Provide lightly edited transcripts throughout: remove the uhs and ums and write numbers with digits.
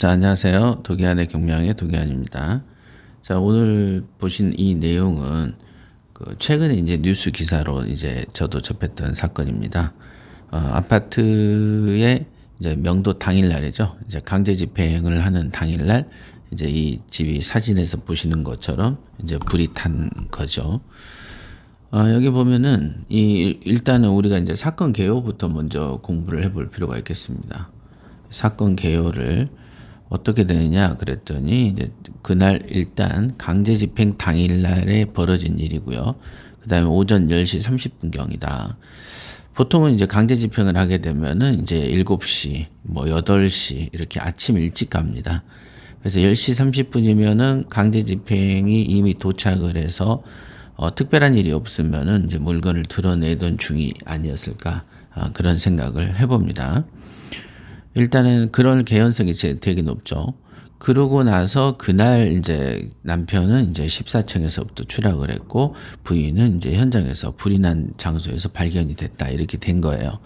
자, 안녕하세요. 독일안의 경명의 독일안입니다. 자, 오늘 보신 이 내용은 최근에 이제 뉴스 기사로 이제 저도 접했던 사건입니다. 아파트에 이제 명도 당일날이죠. 이제 강제 집행을 하는 당일날 이제 이 집이 사진에서 보시는 것처럼 이제 불이 탄 거죠. 여기 보면은 일단은 우리가 이제 사건 개요부터 먼저 공부를 해볼 필요가 있겠습니다. 사건 개요를 어떻게 되느냐 그랬더니 이제 그날 일단 강제 집행 당일날에 벌어진 일이고요. 그다음에 오전 10시 30분경이다. 보통은 이제 강제 집행을 하게 되면은 이제 7시, 뭐 8시 이렇게 아침 일찍 갑니다. 그래서 10시 30분이면은 강제 집행이 이미 도착을 해서 특별한 일이 없으면은 이제 물건을 드러내던 중이 아니었을까 그런 생각을 해봅니다. 일단은 그런 개연성이 되게 높죠. 그러고 나서 그날 이제 남편은 이제 14층에서부터 추락을 했고 부인은 이제 현장에서 불이 난 장소에서 발견이 됐다 이렇게 된 거예요.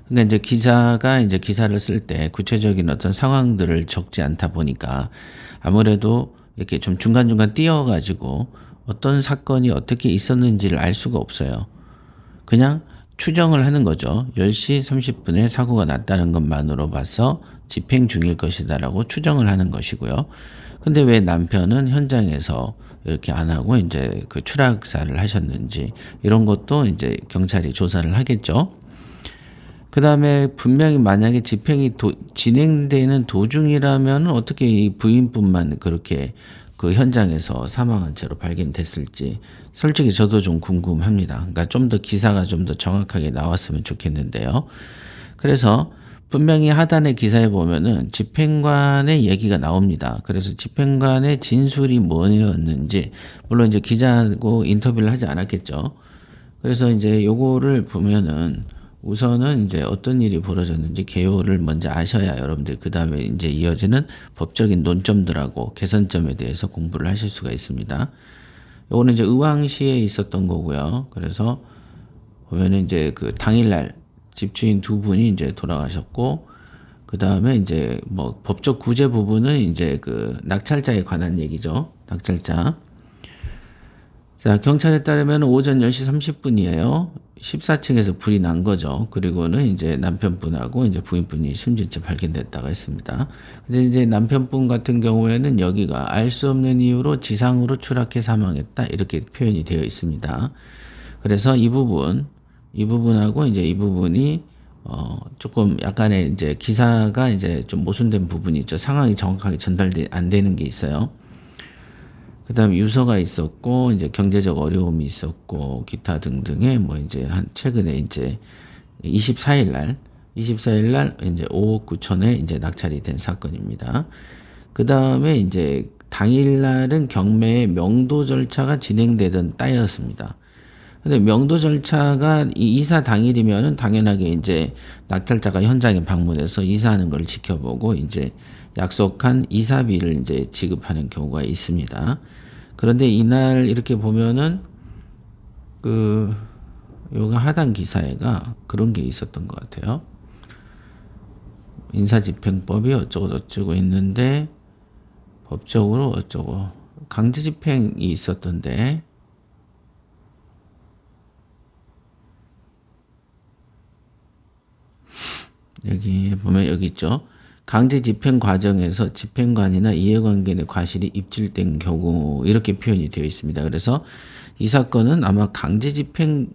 그러니까 이제 기자가 이제 기사를 쓸 때 구체적인 어떤 상황들을 적지 않다 보니까 아무래도 이렇게 좀 중간중간 띄어가지고 어떤 사건이 어떻게 있었는지를 알 수가 없어요. 그냥 추정을 하는 거죠. 10시 30분에 사고가 났다는 것만으로 봐서 집행 중일 것이다라고 추정을 하는 것이고요. 근데 왜 남편은 현장에서 이렇게 안 하고 이제 그 추락사를 하셨는지 이런 것도 이제 경찰이 조사를 하겠죠. 그 다음에 분명히 만약에 집행이 진행되는 도중이라면 어떻게 이 부인뿐만 그렇게 그 현장에서 사망한 채로 발견됐을지 솔직히 저도 좀 궁금합니다. 그러니까 좀 더 기사가 좀 더 정확하게 나왔으면 좋겠는데요. 그래서 분명히 하단의 기사에 보면은 집행관의 얘기가 나옵니다. 그래서 집행관의 진술이 뭐였는지 물론 이제 기자하고 인터뷰를 하지 않았겠죠. 그래서 이제 요거를 보면은 우선은 이제 어떤 일이 벌어졌는지 개요를 먼저 아셔야 여러분들 그 다음에 이제 이어지는 법적인 논점들하고 개선점에 대해서 공부를 하실 수가 있습니다. 요거는 이제 의왕시에 있었던 거고요. 그래서 보면은 이제 그 당일날 집주인 두 분이 이제 돌아가셨고 그 다음에 이제 뭐 법적 구제 부분은 이제 그 낙찰자에 관한 얘기죠. 낙찰자. 자, 경찰에 따르면 오전 10시 30분이에요. 14층에서 불이 난 거죠. 그리고는 이제 남편분하고 이제 부인분이 숨진 채 발견됐다고 했습니다. 근데 이제 남편분 같은 경우에는 여기가 알 수 없는 이유로 지상으로 추락해 사망했다. 이렇게 표현이 되어 있습니다. 그래서 이 부분하고 이제 이 부분이 조금 약간의 이제 기사가 이제 좀 모순된 부분이 있죠. 상황이 정확하게 전달이 안 되는 게 있어요. 그 다음에 유서가 있었고, 이제 경제적 어려움이 있었고, 기타 등등의 뭐 이제 최근에 이제 24일 날 이제 5억 9천에 이제 낙찰이 된 사건입니다. 그 다음에 이제 당일날은 경매의 명도 절차가 진행되던 때였습니다. 근데 명도 절차가 이사 당일이면은 당연하게 이제 낙찰자가 현장에 방문해서 이사하는 걸 지켜보고 이제 약속한 이사비를 이제 지급하는 경우가 있습니다. 그런데 이날 이렇게 보면은 요가 하단 기사에가 그런 게 있었던 것 같아요. 인사집행법이 어쩌고 있는데 법적으로 어쩌고 강제집행이 있었던데 여기 보면 여기 있죠. 강제 집행 과정에서 집행관이나 이해관계의 과실이 입증된 경우 이렇게 표현이 되어 있습니다. 그래서 이 사건은 아마 강제 집행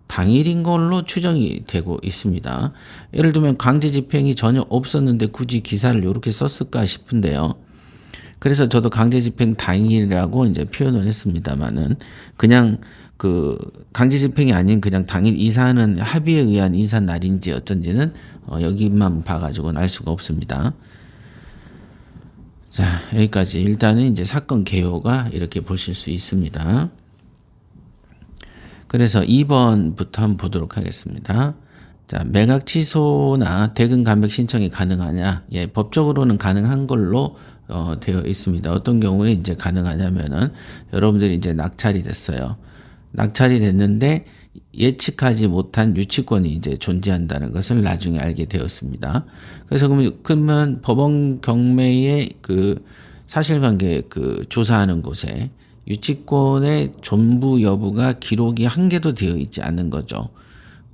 당일인 걸로 추정이 되고 있습니다. 예를 들면 강제 집행이 전혀 없었는데 굳이 기사를 이렇게 썼을까 싶은데요. 그래서 저도 강제 집행 당일이라고 이제 표현을 했습니다만은 그냥 그 강제 집행이 아닌 그냥 당일 이사하는 합의에 의한 이사 날인지 어쩐지는 여기만 봐가지고는 알 수가 없습니다. 자, 여기까지 일단은 이제 사건 개요가 이렇게 보실 수 있습니다. 그래서 2번부터 한번 보도록 하겠습니다. 자, 매각 취소나 대금 감액 신청이 가능하냐? 예, 법적으로는 가능한 걸로 되어 있습니다. 어떤 경우에 이제 가능하냐면은 여러분들이 이제 낙찰이 됐어요. 낙찰이 됐는데 예측하지 못한 유치권이 이제 존재한다는 것을 나중에 알게 되었습니다. 그래서 그러면 법원 경매의 그 사실관계 그 조사하는 곳에 유치권의 존부 여부가 기록이 한 개도 되어 있지 않는 거죠.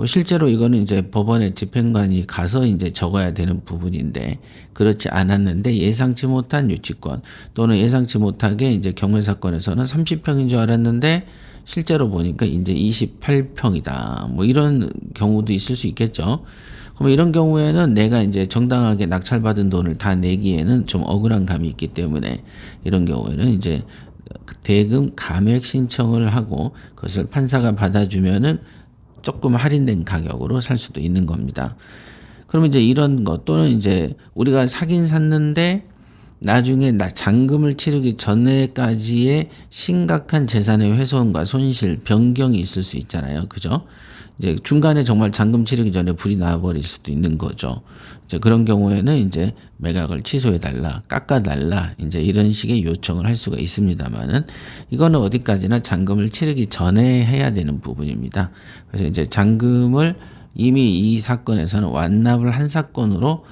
실제로 이거는 이제 법원의 집행관이 가서 이제 적어야 되는 부분인데 그렇지 않았는데 예상치 못한 유치권 또는 예상치 못하게 이제 경매 사건에서는 30평인 줄 알았는데 실제로 보니까 이제 28평이다. 뭐 이런 경우도 있을 수 있겠죠. 그럼 이런 경우에는 내가 이제 정당하게 낙찰받은 돈을 다 내기에는 좀 억울한 감이 있기 때문에 이런 경우에는 이제 대금 감액 신청을 하고 그것을 판사가 받아주면은 조금 할인된 가격으로 살 수도 있는 겁니다. 그러면 이제 이런 것 또는 이제 우리가 사긴 샀는데 나중에 잔금을 치르기 전에까지의 심각한 재산의 훼손과 손실, 변경이 있을 수 있잖아요. 그죠? 이제 중간에 정말 잔금 치르기 전에 불이 나버릴 수도 있는 거죠. 이제 그런 경우에는 이제 매각을 취소해달라, 깎아달라, 이제 이런 식의 요청을 할 수가 있습니다만은 이거는 어디까지나 잔금을 치르기 전에 해야 되는 부분입니다. 그래서 이제 잔금을 이미 이 사건에서는 완납을 한 사건으로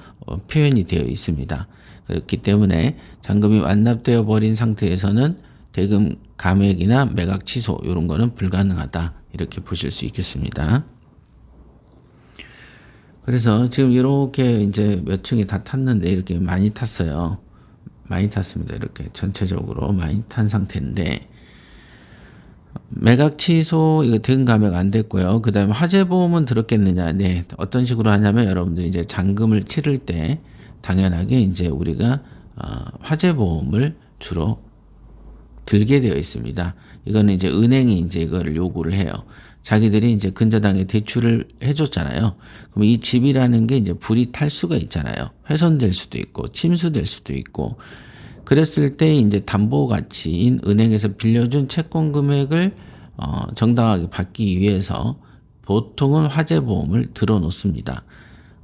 표현이 되어 있습니다. 그렇기 때문에 잔금이 완납되어 버린 상태에서는 대금 감액이나 매각 취소 이런 거는 불가능하다 이렇게 보실 수 있겠습니다. 그래서 지금 이렇게 이제 몇 층이 다 탔는데 이렇게 많이 탔어요. 많이 탔습니다. 이렇게 전체적으로 많이 탄 상태인데 매각 취소 이거 대금 감액 안 됐고요. 그다음에 화재 보험은 들었겠느냐? 네. 어떤 식으로 하냐면 여러분들이 이제 잔금을 치를 때 당연하게 이제 우리가 화재 보험을 주로 들게 되어 있습니다. 이거는 이제 은행이 이제 이거를 요구를 해요. 자기들이 이제 근저당에 대출을 해줬잖아요. 그럼 이 집이라는 게 이제 불이 탈 수가 있잖아요. 훼손될 수도 있고 침수될 수도 있고 그랬을 때 이제 담보 가치인 은행에서 빌려준 채권 금액을 정당하게 받기 위해서 보통은 화재 보험을 들어 놓습니다.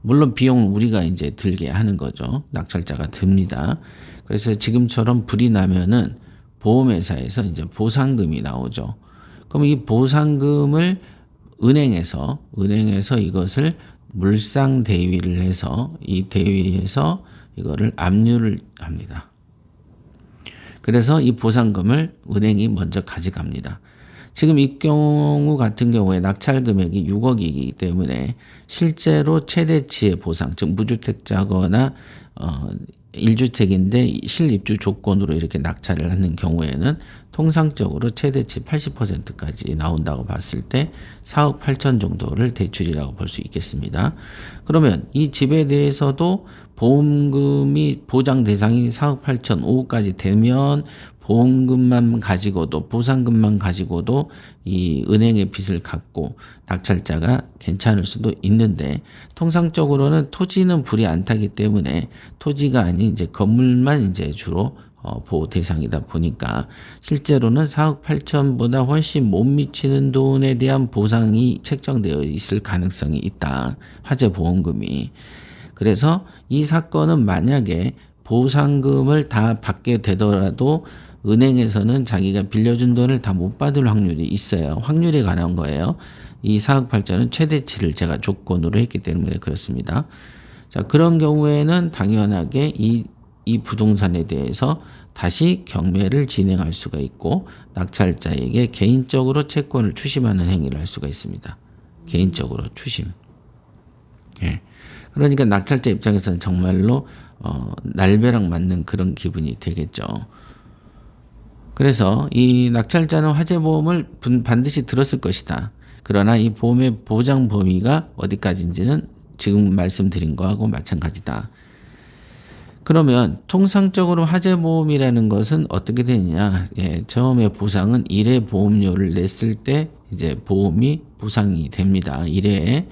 물론 비용은 우리가 이제 들게 하는 거죠. 낙찰자가 듭니다. 그래서 지금처럼 불이 나면은 보험회사에서 이제 보상금이 나오죠. 그럼 이 보상금을 은행에서 이것을 물상 대위를 해서 이 대위에서 이거를 압류를 합니다. 그래서 이 보상금을 은행이 먼저 가져갑니다. 지금 이 경우 같은 경우에 낙찰 금액이 6억이기 때문에 실제로 최대치의 보상, 즉 무주택자거나 1주택인데 실입주 조건으로 이렇게 낙찰을 하는 경우에는 통상적으로 최대치 80%까지 나온다고 봤을 때 4억 8천 정도를 대출이라고 볼 수 있겠습니다. 그러면 이 집에 대해서도 보험금이 보장 대상이 4억 8천 5억까지 되면 보험금만 가지고도 보상금만 가지고도 이 은행의 빚을 갚고 낙찰자가 괜찮을 수도 있는데 통상적으로는 토지는 불이 안 타기 때문에 토지가 아닌 이제 건물만 이제 주로 보호 대상이다 보니까 실제로는 4억 8천보다 훨씬 못 미치는 돈에 대한 보상이 책정되어 있을 가능성이 있다. 화재 보험금이. 그래서 이 사건은 만약에 보상금을 다 받게 되더라도 은행에서는 자기가 빌려준 돈을 다 못 받을 확률이 있어요. 확률에 관한 거예요. 이 4억 8천은 최대치를 제가 조건으로 했기 때문에 그렇습니다. 자, 그런 경우에는 당연하게 이 부동산에 대해서 다시 경매를 진행할 수가 있고 낙찰자에게 개인적으로 채권을 추심하는 행위를 할 수가 있습니다. 개인적으로 추심. 예. 그러니까 낙찰자 입장에서는 정말로 날벼락 맞는 그런 기분이 되겠죠. 그래서 이 낙찰자는 화재보험을 반드시 들었을 것이다. 그러나 이 보험의 보장 범위가 어디까지인지는 지금 말씀드린 거하고 마찬가지다. 그러면 통상적으로 화재보험이라는 것은 어떻게 되느냐? 예, 처음에 보상은 1회 보험료를 냈을 때 이제 보험이 보상이 됩니다. 1회에.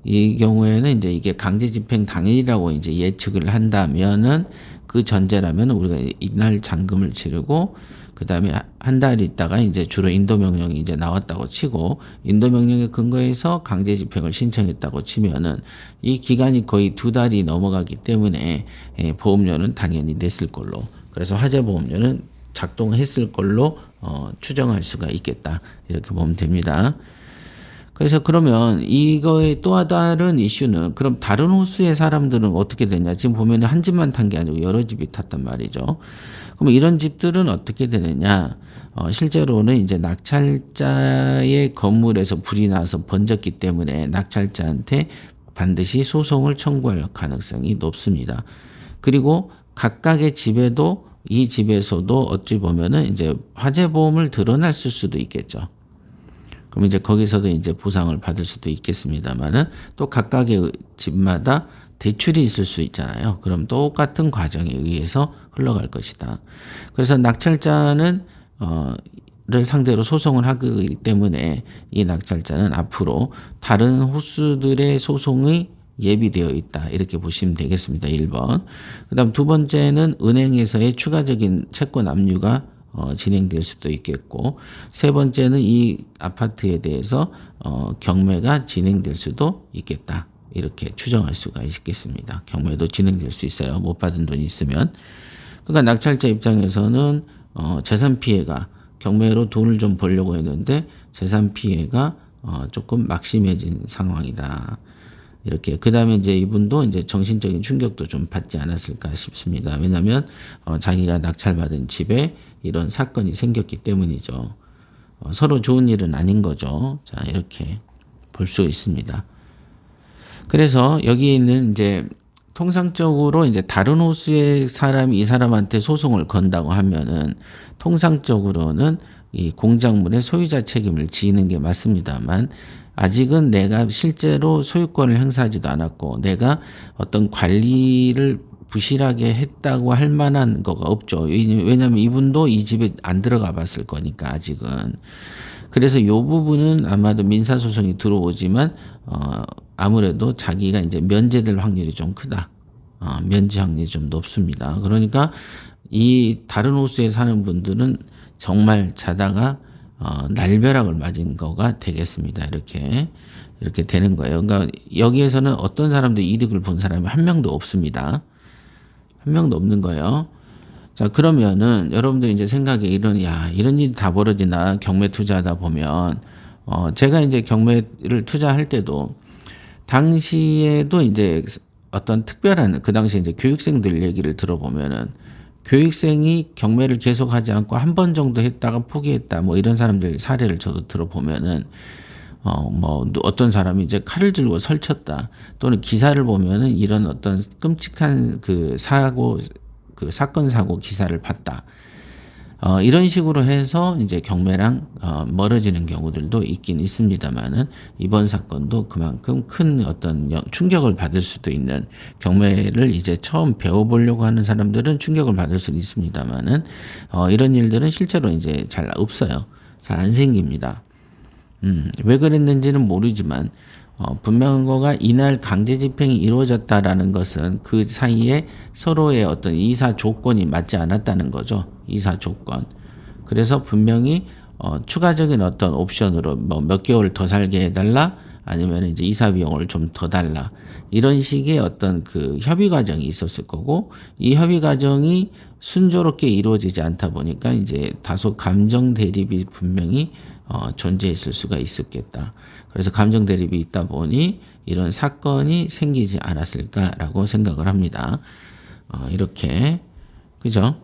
이 경우에는 이제 이게 강제 집행 당일이라고 이제 예측을 한다면은 그 전제라면 우리가 이날 잔금을 치르고 그 다음에 한 달 있다가 이제 주로 인도명령이 이제 나왔다고 치고 인도명령에 근거해서 강제 집행을 신청했다고 치면은 이 기간이 거의 2달이 넘어가기 때문에 보험료는 당연히 냈을 걸로 그래서 화재보험료는 작동했을 걸로 추정할 수가 있겠다 이렇게 보면 됩니다. 그래서 그러면 이거의 또 다른 이슈는 그럼 다른 호수의 사람들은 어떻게 되냐. 지금 보면 한 집만 탄 게 아니고 여러 집이 탔단 말이죠. 그럼 이런 집들은 어떻게 되느냐. 실제로는 이제 낙찰자의 건물에서 불이 나서 번졌기 때문에 낙찰자한테 반드시 소송을 청구할 가능성이 높습니다. 그리고 각각의 집에도 이 집에서도 어찌 보면은 이제 화재 보험을 드러났을 수도 있겠죠. 그럼 이제 거기서도 이제 보상을 받을 수도 있겠습니다만은 또 각각의 집마다 대출이 있을 수 있잖아요. 그럼 똑같은 과정에 의해서 흘러갈 것이다. 그래서 낙찰자는 를 상대로 소송을 하기 때문에 이 낙찰자는 앞으로 다른 호수들의 소송이 예비되어 있다. 이렇게 보시면 되겠습니다. 1번. 그 다음 두 번째는 은행에서의 추가적인 채권 압류가 진행될 수도 있겠고, 세 번째는 이 아파트에 대해서 경매가 진행될 수도 있겠다. 이렇게 추정할 수가 있겠습니다. 경매도 진행될 수 있어요. 못 받은 돈이 있으면. 그러니까 낙찰자 입장에서는 재산 피해가 경매로 돈을 좀 벌려고 했는데 재산 피해가 조금 막심해진 상황이다. 이렇게. 그 다음에 이제 이분도 이제 정신적인 충격도 좀 받지 않았을까 싶습니다. 왜냐하면 자기가 낙찰받은 집에 이런 사건이 생겼기 때문이죠. 서로 좋은 일은 아닌 거죠. 자, 이렇게 볼 수 있습니다. 그래서 여기 있는 이제 통상적으로 이제 다른 호수의 사람이 이 사람한테 소송을 건다고 하면은 통상적으로는 이 공작물의 소유자 책임을 지는 게 맞습니다만, 아직은 내가 실제로 소유권을 행사하지도 않았고 내가 어떤 관리를 부실하게 했다고 할 만한 거가 없죠. 왜냐하면 이분도 이 집에 안 들어가 봤을 거니까 아직은. 그래서 이 부분은 아마도 민사소송이 들어오지만 아무래도 자기가 이제 면제될 확률이 좀 크다. 면제 확률이 좀 높습니다. 그러니까 이 다른 호수에 사는 분들은 정말 자다가 날벼락을 맞은 거가 되겠습니다. 이렇게 되는 거예요. 그러니까 여기에서는 어떤 사람도 이득을 본 사람이 한 명도 없습니다. 한 명도 없는 거예요. 자, 그러면은 여러분들 이제 생각에 이런 일이 다 벌어지나 경매 투자하다 보면 제가 이제 경매를 투자할 때도 당시에도 이제 어떤 특별한 그 당시 이제 교육생들 얘기를 들어보면은 교육생이 경매를 계속하지 않고 한 번 정도 했다가 포기했다 뭐 이런 사람들 사례를 저도 들어보면은 뭐 어떤 사람이 이제 칼을 들고 설쳤다 또는 기사를 보면은 이런 어떤 끔찍한 그 사건 사고 기사를 봤다. 이런 식으로 해서 이제 경매랑 멀어지는 경우들도 있긴 있습니다만은 이번 사건도 그만큼 큰 어떤 충격을 받을 수도 있는, 경매를 이제 처음 배워보려고 하는 사람들은 충격을 받을 수는 있습니다만은 이런 일들은 실제로 이제 잘 없어요. 잘 안 생깁니다. 왜 그랬는지는 모르지만 분명한 거가 이날 강제 집행이 이루어졌다라는 것은 그 사이에 서로의 어떤 이사 조건이 맞지 않았다는 거죠. 이사 조건. 그래서 분명히 추가적인 어떤 옵션으로 뭐 몇 개월 더 살게 해달라, 아니면 이제 이사 비용을 좀 더 달라, 이런 식의 어떤 그 협의 과정이 있었을 거고, 이 협의 과정이 순조롭게 이루어지지 않다 보니까 이제 다소 감정 대립이 분명히 존재했을 수가 있었겠다. 그래서 감정 대립이 있다 보니 이런 사건이 생기지 않았을까라고 생각을 합니다. 이렇게, 그죠?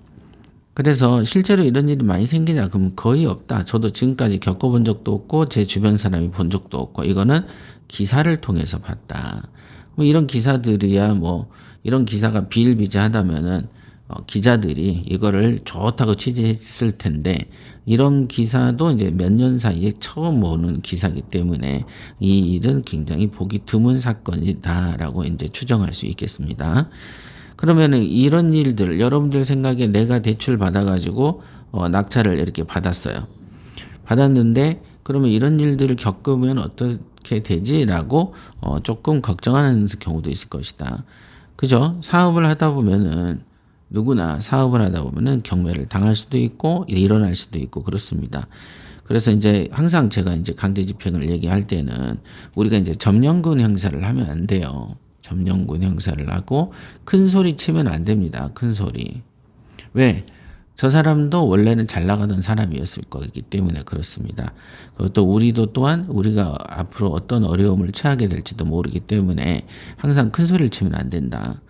그래서 실제로 이런 일이 많이 생기냐? 그럼 거의 없다. 저도 지금까지 겪어본 적도 없고 제 주변 사람이 본 적도 없고, 이거는 기사를 통해서 봤다. 뭐 이런 기사들이야 뭐 이런 기사가 비일비재하다면은 기자들이 이거를 좋다고 취재했을 텐데, 이런 기사도 이제 몇 년 사이에 처음 보는 기사이기 때문에 이 일은 굉장히 보기 드문 사건이다라고 이제 추정할 수 있겠습니다. 그러면은 이런 일들, 여러분들 생각에 내가 대출 받아가지고 낙찰을 이렇게 받았어요. 받았는데 그러면 이런 일들을 겪으면 어떻게 되지라고 조금 걱정하는 경우도 있을 것이다. 그죠? 사업을 하다 보면은 누구나 사업을 하다 보면은 경매를 당할 수도 있고 일어날 수도 있고 그렇습니다. 그래서 이제 항상 제가 이제 강제 집행을 얘기할 때는 우리가 이제 점령군 행사를 하면 안 돼요. 점령군 행사를 하고 큰 소리 치면 안 됩니다. 큰 소리. 왜? 저 사람도 원래는 잘 나가던 사람이었을 거기 때문에 그렇습니다. 그리고 또 우리도 또한 우리가 앞으로 어떤 어려움을 처하게 될지도 모르기 때문에 항상 큰 소리를 치면 안 된다.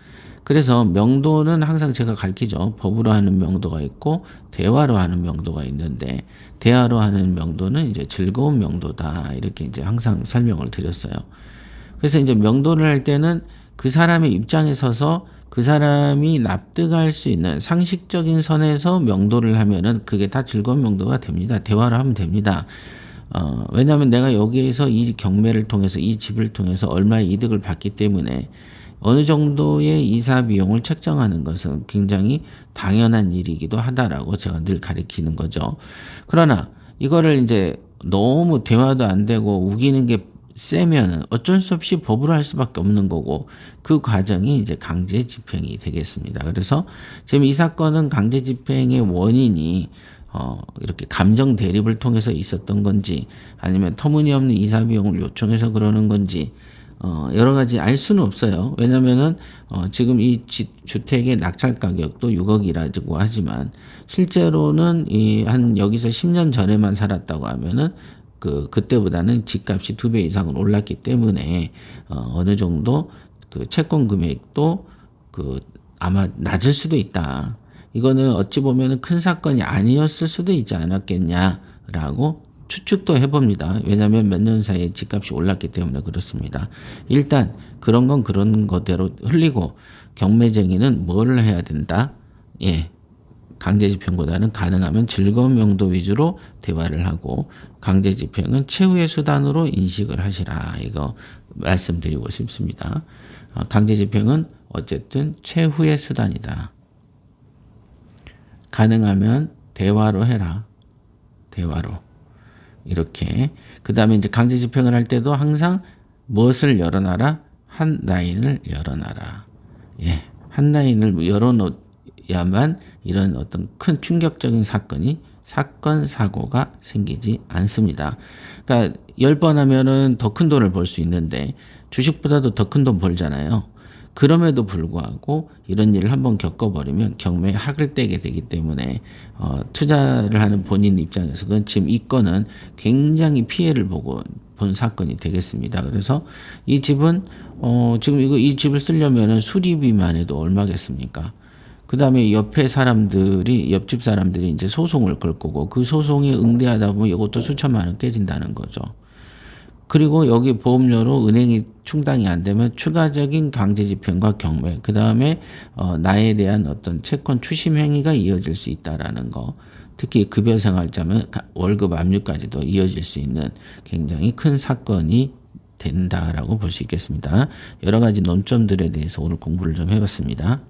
그래서 명도는 항상 제가 가르치죠. 법으로 하는 명도가 있고 대화로 하는 명도가 있는데 대화로 하는 명도는 이제 즐거운 명도다. 이렇게 이제 항상 설명을 드렸어요. 그래서 이제 명도를 할 때는 그 사람의 입장에 서서 그 사람이 납득할 수 있는 상식적인 선에서 명도를 하면은 그게 다 즐거운 명도가 됩니다. 대화를 하면 됩니다. 왜냐하면 내가 여기에서 이 경매를 통해서 이 집을 통해서 얼마의 이득을 받기 때문에 어느 정도의 이사 비용을 책정하는 것은 굉장히 당연한 일이기도 하다라고 제가 늘 가르치는 거죠. 그러나 이거를 이제 너무 대화도 안 되고 우기는 게 세면은 어쩔 수 없이 법으로 할 수밖에 없는 거고 그 과정이 이제 강제 집행이 되겠습니다. 그래서 지금 이 사건은 강제 집행의 원인이 이렇게 감정 대립을 통해서 있었던 건지 아니면 터무니없는 이사 비용을 요청해서 그러는 건지 여러 가지 알 수는 없어요. 왜냐면은 지금 이 주택의 낙찰 가격도 6억이라고 하지만 실제로는 한 여기서 10년 전에만 살았다고 하면은 그때보다는 집값이 2배 이상은 올랐기 때문에 어느 정도 그 채권 금액도 아마 낮을 수도 있다. 이거는 어찌 보면은 큰 사건이 아니었을 수도 있지 않았겠냐라고 추측도 해봅니다. 왜냐하면 몇 년 사이에 집값이 올랐기 때문에 그렇습니다. 일단 그런 건 그런 거대로 흘리고 경매쟁이는 뭘 해야 된다? 강제집행보다는 가능하면 즐거운 명도 위주로 대화를 하고 강제집행은 최후의 수단으로 인식을 하시라. 이거 말씀드리고 싶습니다. 강제집행은 어쨌든 최후의 수단이다. 가능하면 대화로 해라. 대화로. 이렇게. 그 다음에 이제 강제집행을 할 때도 항상 무엇을 열어놔라? 한 라인을 열어놔라. 한 라인을 열어놓아야만 이런 어떤 큰 충격적인 사건, 사고가 생기지 않습니다. 그러니까 10번 하면은 더 큰 돈을 벌 수 있는데 주식보다도 더 큰 돈 벌잖아요. 그럼에도 불구하고 이런 일을 한번 겪어버리면 경매에 학을 떼게 되기 때문에 투자를 하는 본인 입장에서는 지금 이 건은 굉장히 피해를 본 사건이 되겠습니다. 그래서 이 집은 지금 이 집을 쓰려면은 수리비만 해도 얼마겠습니까? 그 다음에 옆집 사람들이 이제 소송을 걸 거고 그 소송에 응대하다 보면 이것도 수천만 원 깨진다는 거죠. 그리고 여기 보험료로 은행이 충당이 안 되면 추가적인 강제집행과 경매, 그 다음에 나에 대한 어떤 채권 추심 행위가 이어질 수 있다라는 거. 특히 급여생활자면 월급 압류까지도 이어질 수 있는 굉장히 큰 사건이 된다라고 볼 수 있겠습니다. 여러 가지 논점들에 대해서 오늘 공부를 좀 해봤습니다.